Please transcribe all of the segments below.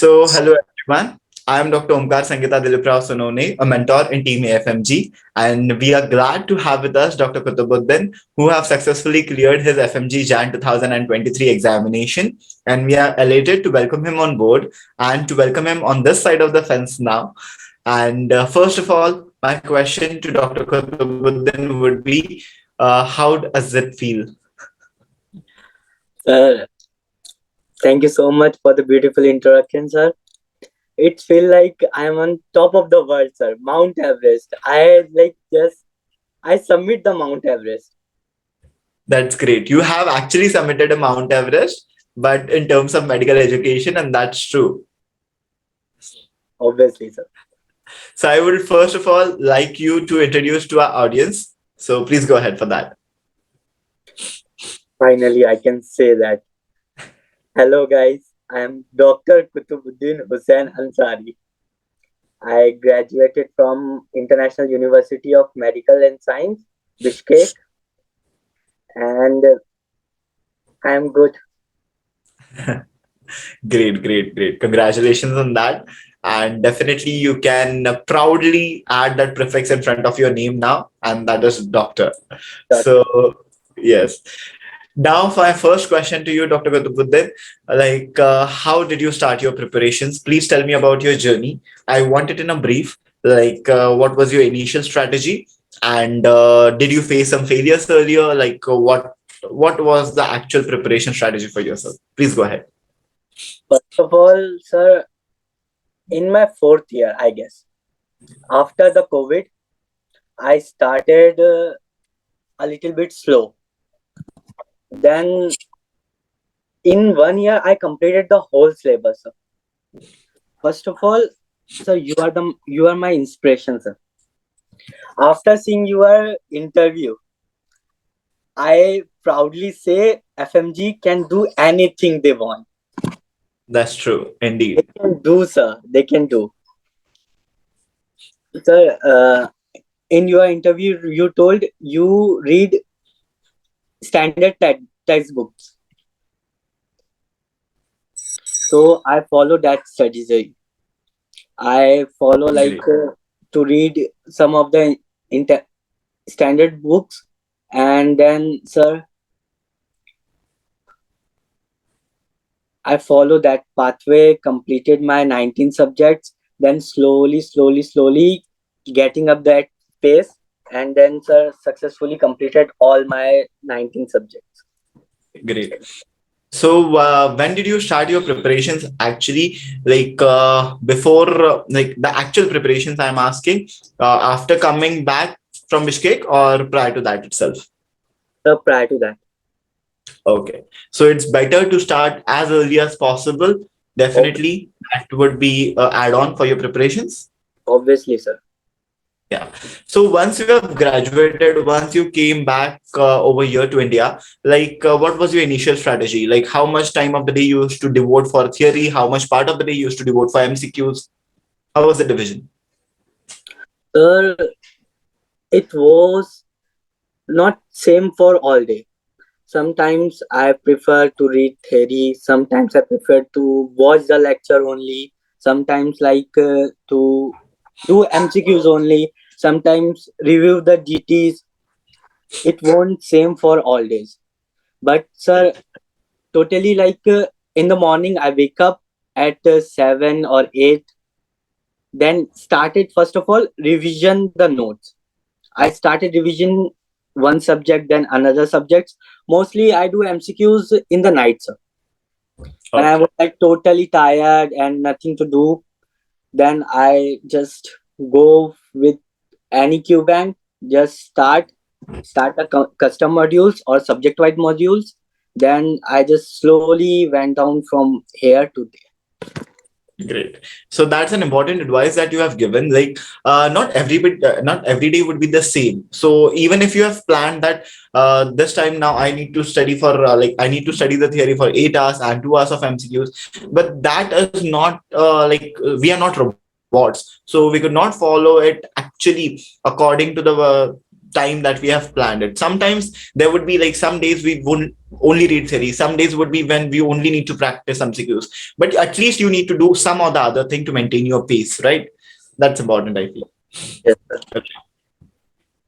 Hello everyone. I am Dr. Omkar Sangita Diliprao Sonone, a mentor in Team AFMG, and we are glad to have with us Dr. Kutubuddin, who have successfully cleared his FMG Jan 2023 examination, and we are elated to welcome him on board and to welcome him on this side of the fence now. And first of all, my question to Dr. Kutubuddin would be, how does it feel? Sir, thank you so much for the beautiful introduction, sir. It feels like I'm on top of the world, sir. Mount Everest. I submit the Mount Everest. That's great. You have actually submitted a Mount Everest, but in terms of medical education, and that's true. Obviously, sir. So I would first of all like you to introduce to our audience. So please go ahead for that. Finally, I can say that. Hello, guys. I am Dr. Kutubuddin Hussain Ansari. I graduated from International University of Medical and Science, Bishkek, and I am good. Great. Congratulations on that. And definitely you can proudly add that prefix in front of your name now, and that is doctor. So, yes. Now, for my first question to you, Dr. Gautam, how did you start your preparations? Please tell me about your journey. I want it in a brief. What was your initial strategy, and did you face some failures earlier? What was the actual preparation strategy for yourself? Please go ahead. First of all, sir, in my 4th year, I guess, after the COVID, I started a little bit slow. Then in 1 year, I completed the whole syllabus, sir. First of all, sir, you are my inspiration, sir. After seeing your interview, I proudly say FMG can do anything they want. That's true, indeed. They can do, sir. They can do. Sir, in your interview, you told you read standard textbooks. So I follow that strategy. I follow to read some of the standard books, and then, sir, I follow that pathway, completed my 19 subjects, then slowly getting up that pace, and then, sir, successfully completed all my 19 subjects. Great. So when did you start your preparations actually, before the actual preparations I'm asking, after coming back from Bishkek or prior to that itself? Prior to that. Okay, so it's better to start as early as possible. Definitely that would be an add-on for your preparations. Obviously, sir. Yeah. So once you have graduated, once you came back over here to India, what was your initial strategy? Like how much time of the day you used to devote for theory? How much part of the day you used to devote for MCQs? How was the division? Sir, it was not same for all day. Sometimes I prefer to read theory. Sometimes I prefer to watch the lecture only. Sometimes to do MCQs only. Sometimes review the GTs. It won't same for all days. But sir, totally in the morning I wake up at 7 or 8. Then started first of all revision the notes. I started revision one subject, then another subjects. Mostly I do MCQs in the night, sir. When I was totally tired and nothing to do, then I just go with any Q bank, just start a custom modules or subject wide modules. Then I just slowly went down from here to there. Great. So that's an important advice that you have given. Not every day would be the same. So even if you have planned that this time now I need to study for I need to study the theory for 8 hours and 2 hours of MCQs, but that is not we are not robots, so we could not follow it actually according to the time that we have planned it. Sometimes there would be like some days we wouldn't only read theory. Some days would be when we only need to practice MCQs. But at least you need to do some or the other thing to maintain your pace, right? That's important, I feel. Yes, sir. Okay.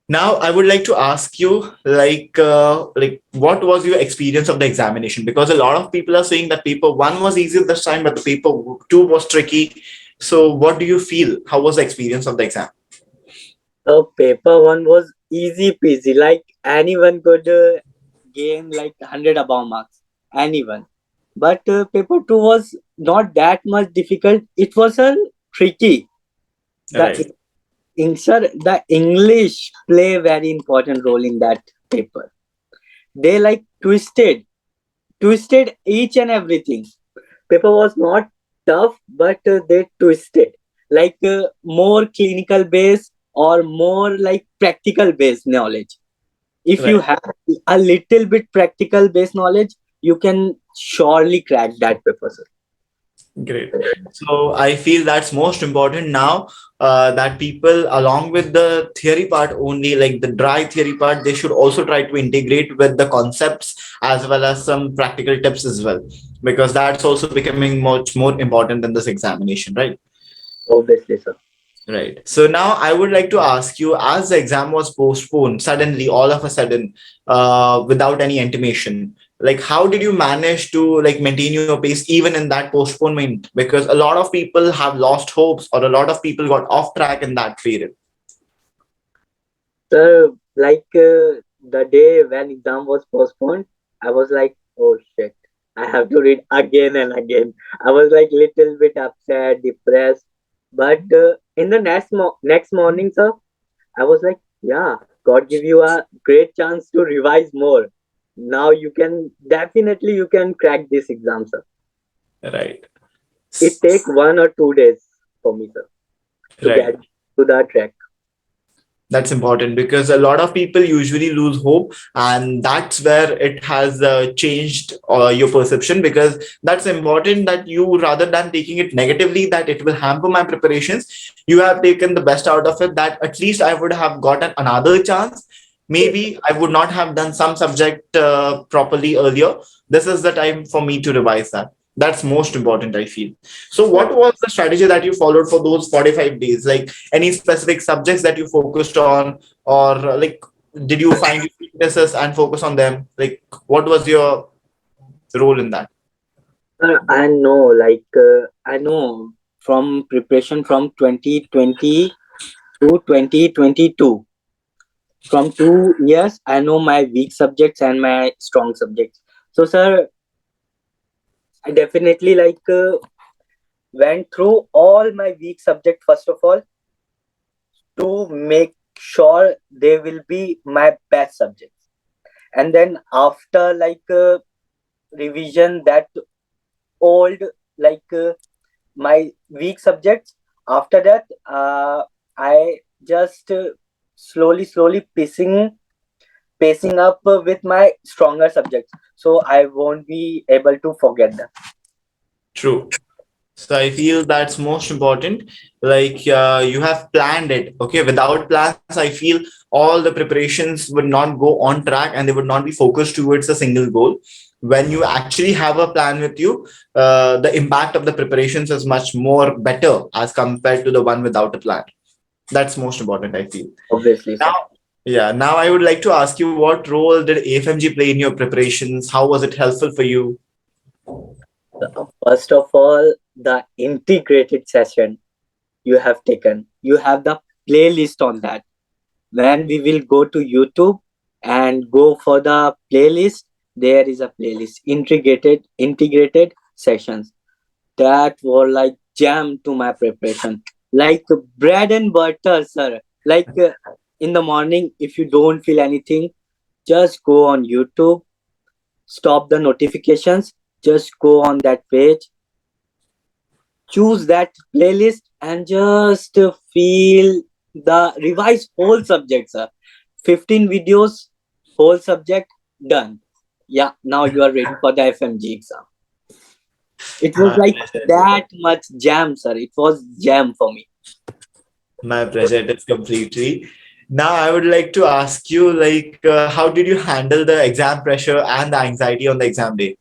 Now, I would like to ask you, what was your experience of the examination? Because a lot of people are saying that paper one was easy this time, but the paper two was tricky. So, what do you feel? How was the experience of the exam? So paper one was easy peasy. Like anyone could gain like 100 above marks. Anyone. But paper two was not that much difficult. It was a tricky. Right. The English play a very important role in that paper. They like twisted each and everything. Paper was not tough, but they twisted like more clinical based or more like practical based knowledge. If you Right. have a little bit practical based knowledge, you can surely crack that paper, sir. Great. So I feel that's most important now, that people, along with the theory part only, like the dry theory part, they should also try to integrate with the concepts as well as some practical tips as well, because that's also becoming much more important than this examination, right? Obviously, sir. Right. So now I would like to ask you, as the exam was postponed suddenly, all of a sudden, without any intimation, like how did you manage to like maintain your pace even in that postponement? Because a lot of people have lost hopes, or a lot of people got off track in that period. Sir, like the day when exam was postponed, I was like, oh shit, I have to read again and again. I was like little bit upset, depressed. But in the next morning, sir, I was like, yeah, God give you a great chance to revise more. Now you can crack this exam, sir. Right. It take 1 or 2 days for me, sir, to Right. get to the track. That's important, because a lot of people usually lose hope, and that's where it has changed your perception. Because that's important, that you, rather than taking it negatively that it will hamper my preparations, you have taken the best out of it, that at least I would have gotten another chance. Yes, Maybe I would not have done some subject properly earlier. This is the time for me to revise that. That's most important, I feel. So sir. what was the strategy that you followed for those 45 days? Like any specific subjects that you focused on, or like did you find your weaknesses and focus on them? Like what was your role in that? I know from preparation from 2020 to 2022. From 2 years, I know my weak subjects and my strong subjects. So, sir, I definitely went through all my weak subject first of all to make sure they will be my best subjects. And then after revision that old like my weak subjects, after that I just slowly pacing up with my stronger subjects, so I won't be able to forget them. True. So I feel that's most important. Like you have planned it. Okay, without plans, I feel all the preparations would not go on track and they would not be focused towards a single goal. When you actually have a plan with you, the impact of the preparations is much more better as compared to the one without a plan. That's most important, I feel. Obviously, sir. Now, yeah. Now I would like to ask you, what role did AFMG play in your preparations? How was it helpful for you? First of all, the integrated session you have taken, you have the playlist on that. When we will go to YouTube and go for the playlist, there is a playlist integrated sessions that were like jam to my preparation, like bread and butter, sir. Like in the morning, if you don't feel anything, just go on YouTube, stop the notifications, just go on that page, choose that playlist, and just feel the revise whole subject, sir. 15 videos, whole subject done. Yeah, now you are ready for the FMG exam. It was My like pleasure. that much jam, sir. It was jam for me. My pleasure. It is completely. Now I would like to ask you, like, how did you handle the exam pressure and the anxiety on the exam day?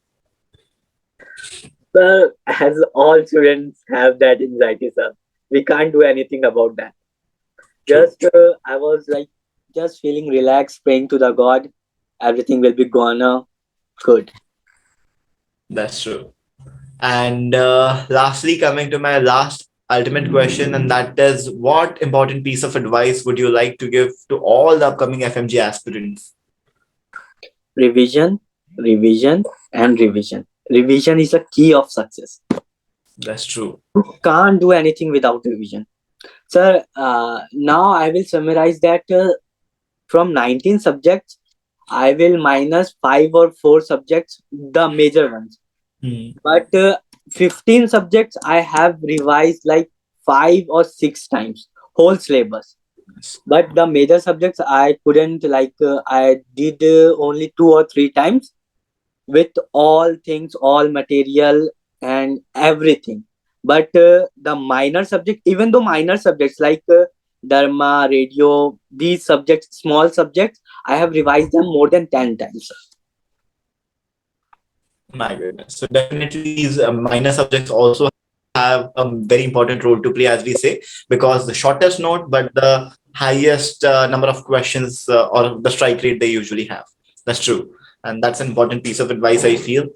Sir, as all students have that anxiety, sir, we can't do anything about that. True. Just I was like just feeling relaxed, praying to the God, everything will be gonna good. That's true. And lastly, coming to my last ultimate question, and that is, what important piece of advice would you like to give to all the upcoming FMG aspirants? Revision, revision, and revision. Revision is a key of success. That's true. You can't do anything without revision. Sir, now I will summarize that from 19 subjects, I will minus 5 or 4 subjects, the major ones. Hmm. But 15 subjects I have revised like 5 or 6 times, whole syllabus. But the major subjects I couldn't, like I did only 2 or 3 times with all things, all material and everything. But the minor subject, even though minor subjects like dharma, radio, these subjects, small subjects, I have revised them more than 10 times. My goodness. So definitely these minor subjects also have a very important role to play, as we say, because the shortest note, but the highest number of questions or the strike rate they usually have. That's true. And that's an important piece of advice, I feel.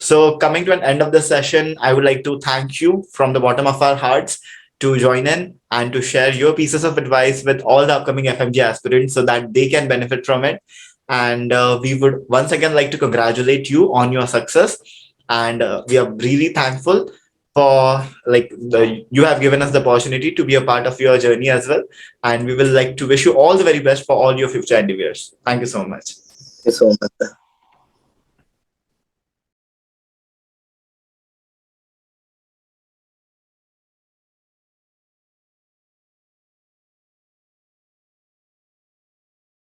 So coming to an end of the session, I would like to thank you from the bottom of our hearts to join in and to share your pieces of advice with all the upcoming FMG aspirants so that they can benefit from it. And we would once again like to congratulate you on your success. And we are really thankful for you have given us the opportunity to be a part of your journey as well. And we will like to wish you all the very best for all your future endeavors. Thank you so much. Thank you so much, sir.